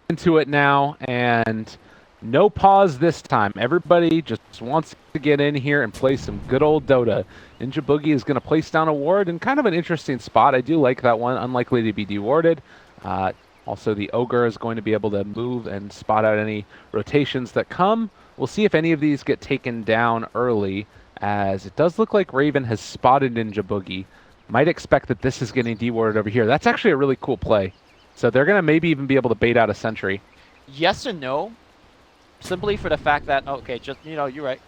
Into it now, and no pause this time. Everybody just wants to get in here and play some good old Dota. Ninja Boogie is going to place down a ward in kind of an interesting spot. I do like that one, unlikely to be dewarded. Also, the Ogre is going to be able to move and spot out any rotations that come. We'll see if any of these get taken down early, as it does look like Raven has spotted Ninja Boogie. Might expect that this is getting dewarded over here. That's actually a really cool play. So they're going to maybe even be able to bait out a sentry. Yes and no. Simply for the fact that, okay, just, you know, you're right.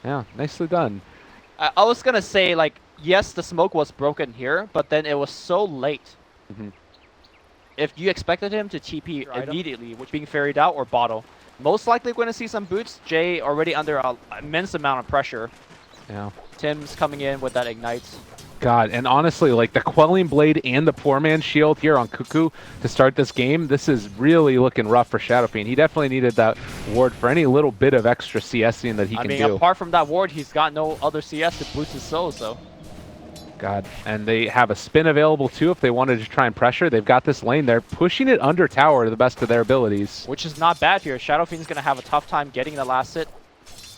Yeah, nicely done. I was going to say, like, yes, the smoke was broken here, but then it was so late. If you expected him to TP immediately, which being ferried out or bottle, most likely going to see some boots. Jay already under an immense amount of pressure. Yeah. Tim's coming in with that ignites. God, and honestly, like the Quelling Blade and the Poor Man's Shield here on Cuckoo to start this game, this is really looking rough for Shadow Fiend. He definitely needed that ward for any little bit of extra CSing that he can do. I mean, apart from that ward, he's got no other CS to boost his soul, so. God, and they have a spin available too if they wanted to try and pressure. They've got this lane. They're pushing it under tower to the best of their abilities. Which is not bad here. Shadow Fiend's going to have a tough time getting the last hit.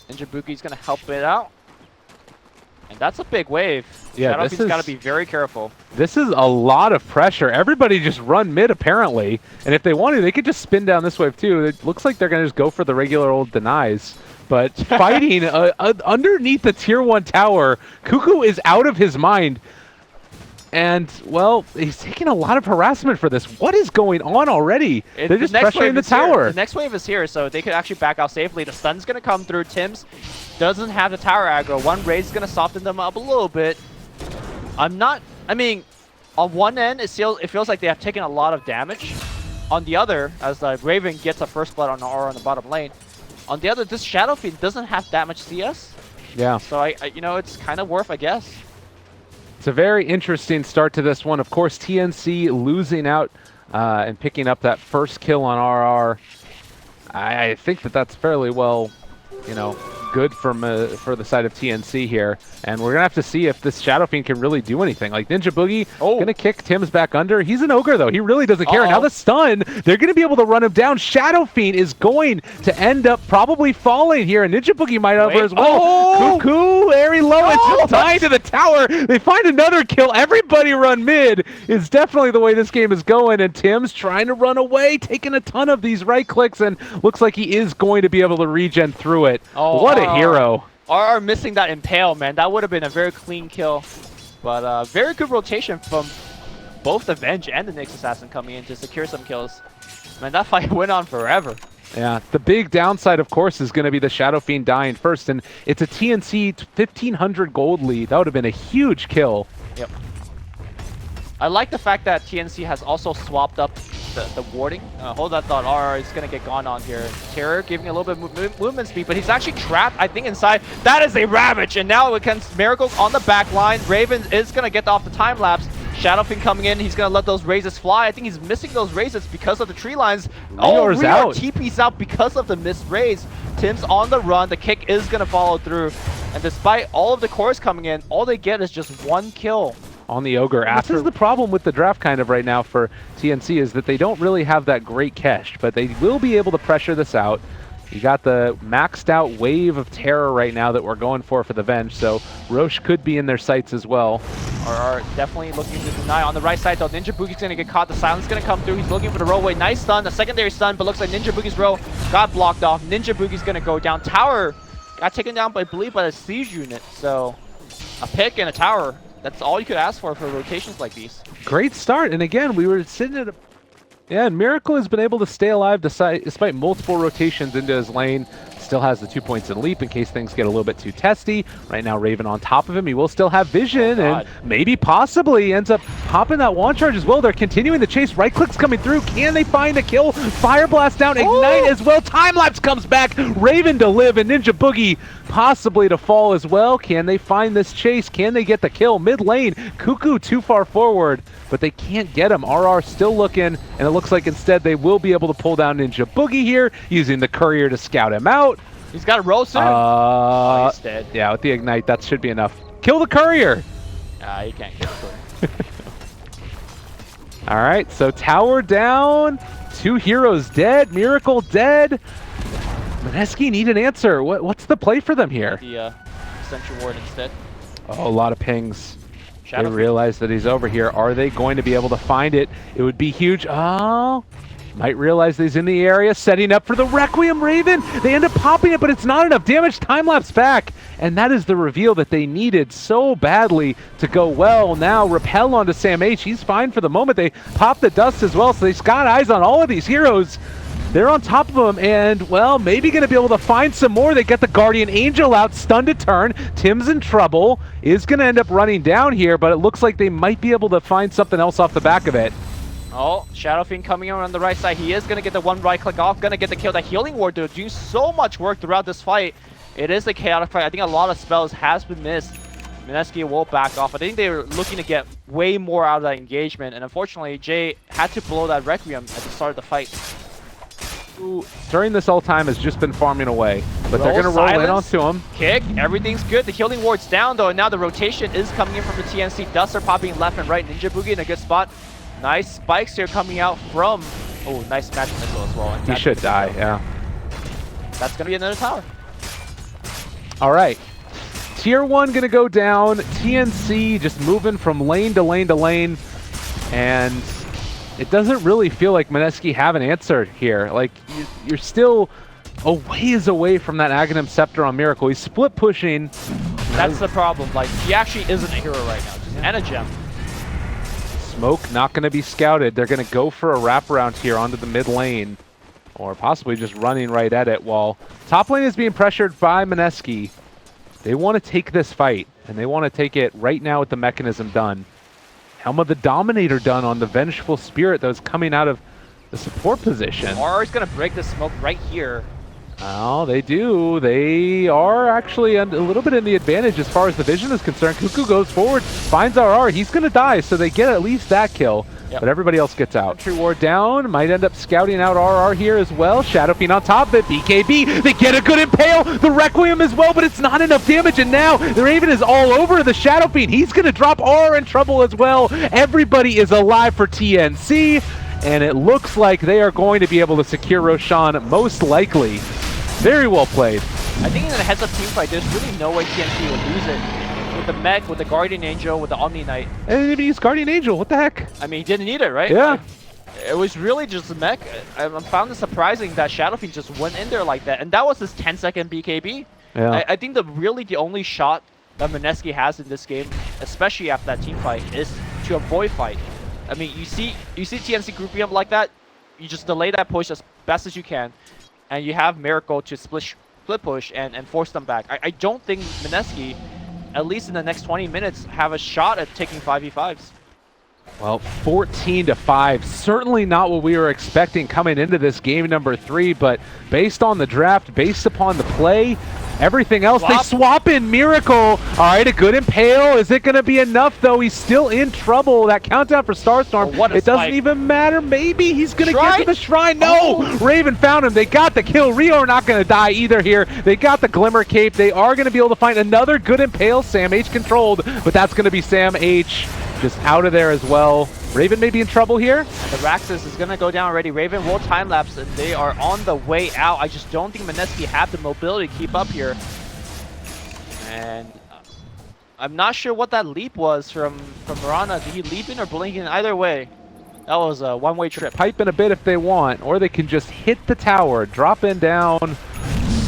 Ninja Boogie's going to help it out. And that's a big wave. Yeah, Shadow Fiend's got to be very careful. This is a lot of pressure. Everybody just run mid, apparently. And if they wanted, they could just spin down this wave, too. It looks like they're going to just go for the regular old denies. But fighting underneath the tier 1 tower, Cuckoo is out of his mind. And, well, he's taking a lot of harassment for this. What is going on already? They're just pressuring the tower. The next wave is here, so they could actually back out safely. The stun's going to come through. Tim's doesn't have the tower aggro. One raid is going to soften them up a little bit. I mean, on one end, it feels like they have taken a lot of damage. On the other, as the Raven gets a first blood on the aura on the bottom lane, on the other, this Shadow Fiend doesn't have that much CS. Yeah. So, you know, it's kind of worth, I guess. It's a very interesting start to this one. Of course, TNC losing out and picking up that first kill on RR. I think that that's fairly well, you know, good for the side of TNC here. And we're going to have to see if this Shadow Fiend can really do anything. Like, Ninja Boogie going to kick Tim's back under. He's an ogre, though. He really doesn't care. Now the stun, they're going to be able to run him down. Shadow Fiend is going to end up probably falling here. And Ninja Boogie might over as well. Cuckoo, very low. It's just dying to the tower. They find another kill. Everybody run mid is definitely the way this game is going. And Tim's trying to run away, taking a ton of these right clicks, and looks like he is going to be able to regen through it. What a hero. RR missing that impale, man. That would have been a very clean kill. But very good rotation from both the Venge and the Nyx Assassin coming in to secure some kills. Man, that fight went on forever. Yeah, the big downside, of course, is going to be the Shadow Fiend dying first. And it's a TNC 1,500 gold lead. That would have been a huge kill. Yep. I like the fact that TNC has also swapped up the warding. Hold that thought. RR is going to get gone on here. Terror giving a little bit of movement speed, but he's actually trapped, I think, inside. That is a Ravage, and now against Miracle on the back line. Raven is going to get off the time lapse. Shadow Fiend coming in. He's going to let those raises fly. I think he's missing those raises because of the tree lines. Rior out. TP's out because of the missed raise. Tim's on the run. The kick is going to follow through. And despite all of the cores coming in, all they get is just one kill on the Ogre. This is the problem with the draft kind of right now for TNC, is that they don't really have that great cache, but they will be able to pressure this out. You got the maxed out wave of terror right now that we're going for the Venge, so Roche could be in their sights as well. RR definitely looking to deny on the right side, though. Ninja Boogie's going to get caught. The silence is going to come through. He's looking for the rollway. Nice stun. The secondary stun, but looks like Ninja Boogie's roll got blocked off. Ninja Boogie's going to go down. Tower got taken down, I believe, by the siege unit. So a pick and a tower. That's all you could ask for rotations like these. Great start. And again, we were sitting at a... Yeah, and Miracle has been able to stay alive despite multiple rotations into his lane. Still has the 2 points in leap in case things get a little bit too testy. Right now, Raven on top of him. He will still have vision and maybe possibly ends up popping that wand charge as well. They're continuing the chase. Right clicks coming through. Can they find a kill? Fire blast down. Ignite as well. Time lapse comes back. Raven to live and Ninja Boogie possibly to fall as well. Can they find this chase? Can they get the kill? Mid lane, Cuckoo too far forward, but they can't get him. RR still looking, and it looks like instead they will be able to pull down Ninja Boogie here, using the courier to scout him out. He's got to roll soon. Oh, he's dead. Yeah, with the ignite, that should be enough. Kill the courier! Nah, you can't kill the courier. All right, so tower down. 2 heroes dead. Miracle dead. Mineski need an answer. What's the play for them here? The Sentry Ward instead. Oh, a lot of pings. Shadow They realize that he's over here. Are they going to be able to find it? It would be huge. Oh, might realize that he's in the area, setting up for the Requiem Raven. They end up popping it, but it's not enough damage. Time-lapse back, and that is the reveal that they needed so badly to go well. Now, repel onto Sam H. He's fine for the moment. They pop the dust as well, so they've got eyes on all of these heroes. They're on top of him, and, well, maybe going to be able to find some more. They get the Guardian Angel out, stunned to turn. Tim's in trouble, is going to end up running down here, but it looks like they might be able to find something else off the back of it. Oh, Shadow Fiend coming in on the right side. He is going to get the one right click off, going to get the kill. That Healing Ward doing so much work throughout this fight. It is a chaotic fight. I think a lot of spells has been missed. Mineski will back off. I think they were looking to get way more out of that engagement, and unfortunately, Jay had to blow that Requiem at the start of the fight. Who, during this whole time, has just been farming away, but they're going to roll in onto him. Kick, everything's good. The Healing Ward's down, though, and now the rotation is coming in from the TNC. Dusts are popping left and right. Ninja Boogie in a good spot. Nice spikes here coming out from... Oh, nice magic missile as well. He should die, yeah. That's going to be another tower. All right. Tier 1 going to go down. TNC just moving from lane to lane to lane. And it doesn't really feel like Mineski have an answer here. Like, you're still a ways away from that Aghanim Scepter on Miracle. He's split pushing. That's the problem. Like, he actually isn't a hero right now. Just and a gem. Smoke not going to be scouted. They're going to go for a wraparound here onto the mid lane. Or possibly just running right at it while top lane is being pressured by Mineski. They want to take this fight, and they want to take it right now with the mechanism done. Helm of the Dominator done on the Vengeful Spirit that was coming out of the support position. RR is going to break the smoke right here. Oh, they do. They are actually a little bit in the advantage as far as the vision is concerned. Cuckoo goes forward, finds RR. He's going to die, so they get at least that kill. Yep. But everybody else gets out. Sentry Ward down. Might end up scouting out RR here as well. Shadow Fiend on top of it. BKB. They get a good impale. The Requiem as well, but it's not enough damage. And now the Raven is all over the Shadow Fiend. He's going to drop RR in trouble as well. Everybody is alive for TNC. And it looks like they are going to be able to secure Roshan most likely. Very well played. I think in a heads-up team fight, there's really no way TNC would lose it. With the mech, with the Guardian Angel, with the Omni Knight. And he didn't even use Guardian Angel. What the heck? I mean, he didn't need it, right? Yeah. It was really just the mech. I found it surprising that Shadow Fiend just went in there like that. And that was his 10-second BKB. Yeah. I think the only shot that Mineski has in this game, especially after that team fight, is to avoid fight. I mean, you see TNC grouping up like that, you just delay that push as best as you can, and you have Miracle to split push and force them back. I don't think Mineski, at least in the next 20 minutes, have a shot at taking 5v5s. Well, 14-5, certainly not what we were expecting coming into this game number 3, but based on the draft, based upon the play, everything else, they swap in Miracle. All right, a good impale. Is it going to be enough, though? He's still in trouble. That countdown for Starstorm, it doesn't even matter. Maybe he's going to get to the shrine. No! Raven found him. They got the kill. Rio are not going to die either here. They got the Glimmer Cape. They are going to be able to find another good impale. Sam H controlled, but that's going to be Sam H just out of there as well. Raven may be in trouble here. The Raxus is going to go down already. Raven will time-lapse, and they are on the way out. I just don't think Mineski have the mobility to keep up here. And I'm not sure what that leap was from Mirana. Did he leap in or blink in? Either way, that was a one-way trip. Pipe in a bit if they want, or they can just hit the tower, drop in down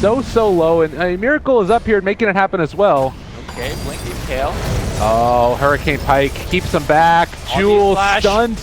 so low. And Miracle is up here making it happen as well. Okay, Blinky Tail. Oh, Hurricane Pike keeps them back. Jules stunned.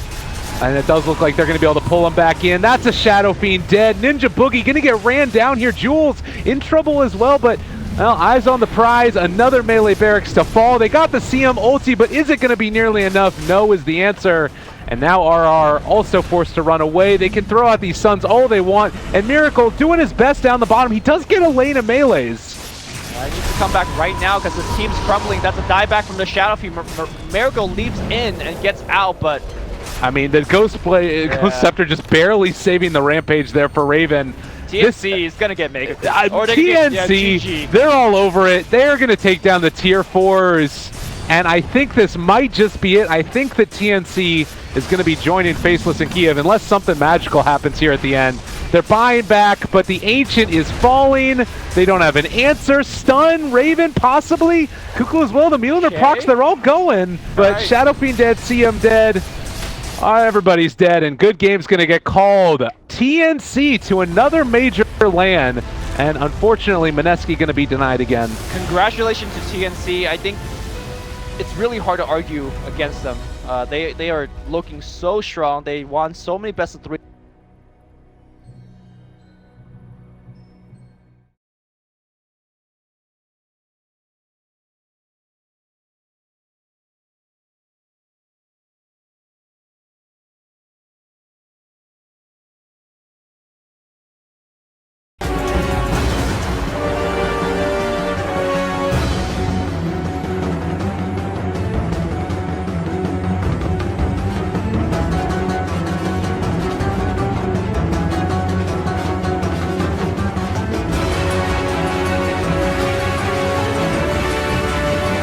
And it does look like they're going to be able to pull him back in. That's a Shadow Fiend dead. Ninja Boogie going to get ran down here. Jules in trouble as well, but well, eyes on the prize. Another melee barracks to fall. They got the CM ulti, but is it going to be nearly enough? No is the answer. And now RR also forced to run away. They can throw out these Suns all they want. And Miracle doing his best down the bottom. He does get a lane of melees. He needs to come back right now because his team's crumbling. That's a dieback from the Shadow Fiend. Miracle leaps in and gets out, but... I mean, the Ghost Scepter just barely saving the Rampage there for Raven. TNC is gonna get mega. Or they TNC, can get, yeah, GG. they're all over it. They're going to take down the tier 4s. And I think this might just be it. I think that TNC is going to be joining Faceless in Kiev unless something magical happens here at the end. They're buying back, but the Ancient is falling. They don't have an answer. Stun, Raven, possibly. Cuckoo as well. The Mjolnir procs, they're all going. But Right. Shadow Fiend dead, CM dead. Everybody's dead, and Good Game's going to get called. TNC to another major LAN. And unfortunately, Mineski going to be denied again. Congratulations to TNC. I think it's really hard to argue against them. They are looking so strong. They won so many best of 3